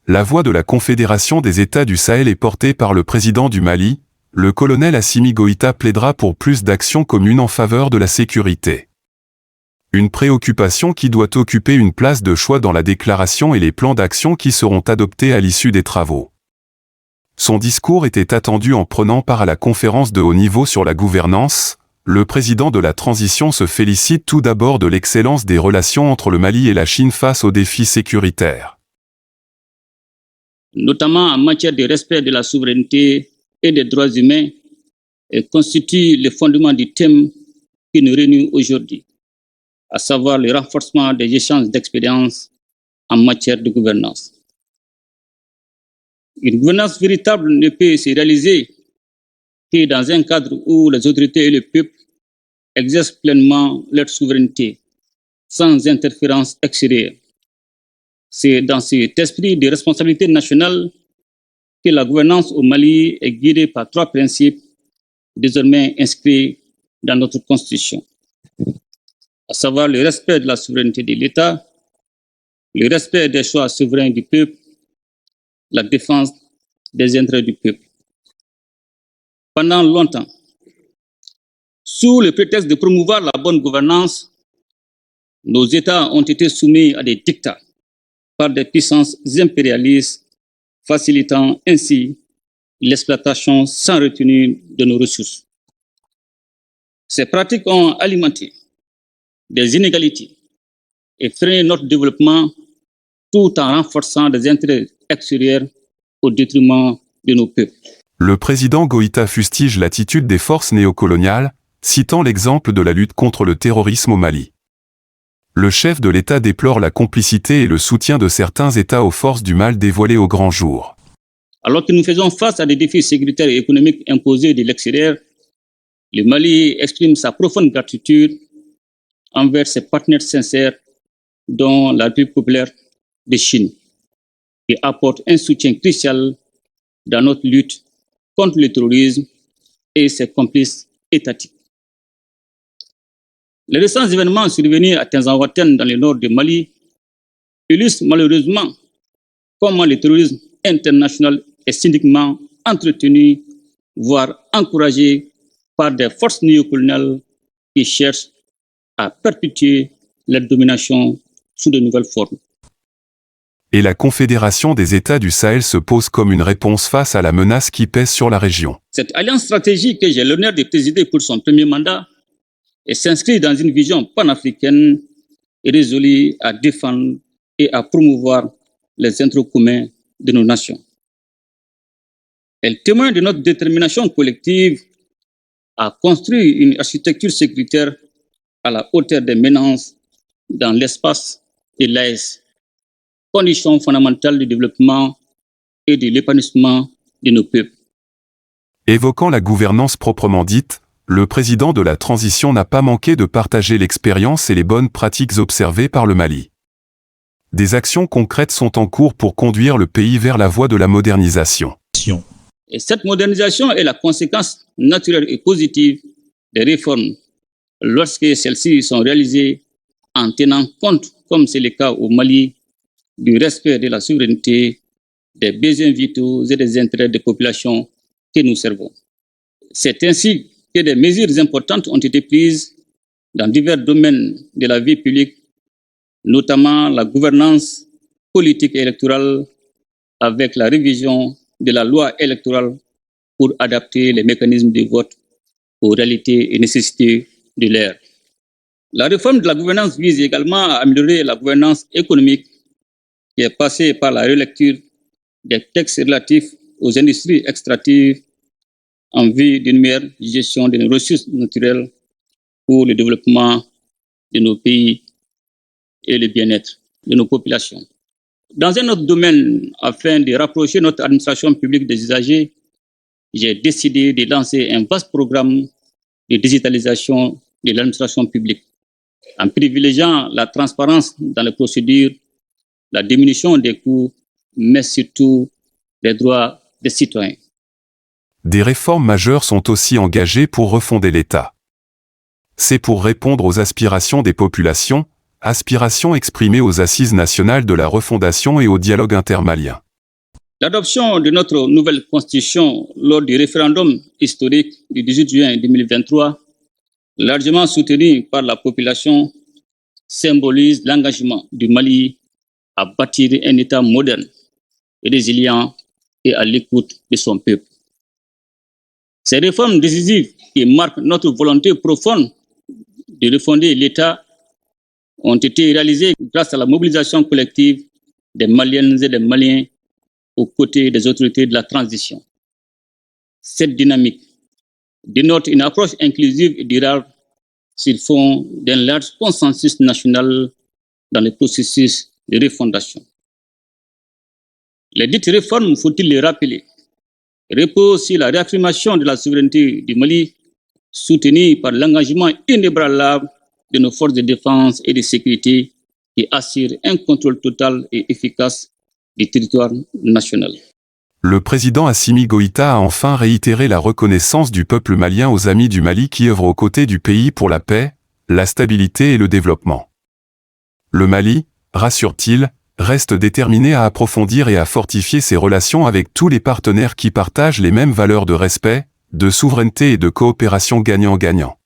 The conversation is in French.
La voix de la Confédération des États du Sahel est portée par le président du Mali. Le colonel Assimi Goïta plaidera pour plus d'actions communes en faveur de la sécurité. Une préoccupation qui doit occuper une place de choix dans la déclaration et les plans d'action qui seront adoptés à l'issue des travaux. Son discours était attendu en prenant part à la conférence de haut niveau sur la gouvernance. Le président de la transition se félicite tout d'abord de l'excellence des relations entre le Mali et la Chine face aux défis sécuritaires. Notamment en matière de respect de la souveraineté et des droits humains, et constitue le fondement du thème qui nous réunit aujourd'hui, à savoir le renforcement des échanges d'expériences en matière de gouvernance. Une gouvernance véritable ne peut se réaliser que dans un cadre où les autorités et le peuple exercent pleinement leur souveraineté, sans interférence extérieure. C'est dans cet esprit de responsabilité nationale que la gouvernance au Mali est guidée par 3 principes désormais inscrits dans notre Constitution, à savoir le respect de la souveraineté de l'État, le respect des choix souverains du peuple, la défense des intérêts du peuple. Pendant longtemps, sous le prétexte de promouvoir la bonne gouvernance, nos États ont été soumis à des dictats par des puissances impérialistes, facilitant ainsi l'exploitation sans retenue de nos ressources. Ces pratiques ont alimenté des inégalités et freiné notre développement tout en renforçant des intérêts extérieurs au détriment de nos peuples. Le président Goïta fustige l'attitude des forces néocoloniales, citant l'exemple de la lutte contre le terrorisme au Mali. Le chef de l'État déplore la complicité et le soutien de certains États aux forces du mal dévoilées au grand jour. Alors que nous faisons face à des défis sécuritaires et économiques imposés de l'extérieur, le Mali exprime sa profonde gratitude envers ses partenaires sincères, dont la République populaire de Chine, qui apporte un soutien crucial dans notre lutte contre le terrorisme et ses complices étatiques. Les récents événements survenus à Tinzawatène dans le nord du Mali illustrent malheureusement comment le terrorisme international est cyniquement entretenu, voire encouragé par des forces néocoloniales qui cherchent à perpétuer leur domination sous de nouvelles formes. Et la Confédération des États du Sahel se pose comme une réponse face à la menace qui pèse sur la région. Cette alliance stratégique que j'ai l'honneur de présider pour son premier mandat et s'inscrit dans une vision panafricaine et résolue à défendre et à promouvoir les intérêts communs de nos nations. Elle témoigne de notre détermination collective à construire une architecture sécuritaire à la hauteur des menaces dans l'espace et l'AES, condition fondamentale du développement et de l'épanouissement de nos peuples. Évoquant la gouvernance proprement dite, le président de la transition n'a pas manqué de partager l'expérience et les bonnes pratiques observées par le Mali. Des actions concrètes sont en cours pour conduire le pays vers la voie de la modernisation. Et cette modernisation est la conséquence naturelle et positive des réformes lorsque celles-ci sont réalisées en tenant compte, comme c'est le cas au Mali, du respect de la souveraineté, des besoins vitaux et des intérêts des populations que nous servons. C'est ainsi que des mesures importantes ont été prises dans divers domaines de la vie publique, notamment la gouvernance politique et électorale, avec la révision de la loi électorale pour adapter les mécanismes de vote aux réalités et nécessités de l'ère. La réforme de la gouvernance vise également à améliorer la gouvernance économique qui est passée par la relecture des textes relatifs aux industries extractives en vue d'une meilleure gestion de nos ressources naturelles pour le développement de nos pays et le bien-être de nos populations. Dans un autre domaine, afin de rapprocher notre administration publique des usagers, j'ai décidé de lancer un vaste programme de digitalisation de l'administration publique, en privilégiant la transparence dans les procédures, la diminution des coûts, mais surtout les droits des citoyens. Des réformes majeures sont aussi engagées pour refonder l'État. C'est pour répondre aux aspirations des populations, aspiration exprimée aux Assises nationales de la refondation et au dialogue intermalien. L'adoption de notre nouvelle constitution lors du référendum historique du 18 juin 2023, largement soutenu par la population, symbolise l'engagement du Mali à bâtir un État moderne, résilient et à l'écoute de son peuple. Ces réformes décisives qui marquent notre volonté profonde de refonder l'État ont été réalisées grâce à la mobilisation collective des Maliennes et des Maliens aux côtés des autorités de la transition. Cette dynamique dénote une approche inclusive et durable sur fond d'un large consensus national dans le processus de refondation. Les dites réformes, faut-il les rappeler, reposent sur la réaffirmation de la souveraineté du Mali, soutenue par l'engagement inébranlable de nos forces de défense et de sécurité qui assurent un contrôle total et efficace du territoire national. Le président Assimi Goïta a enfin réitéré la reconnaissance du peuple malien aux amis du Mali qui œuvrent aux côtés du pays pour la paix, la stabilité et le développement. Le Mali, rassure-t-il, reste déterminé à approfondir et à fortifier ses relations avec tous les partenaires qui partagent les mêmes valeurs de respect, de souveraineté et de coopération gagnant-gagnant.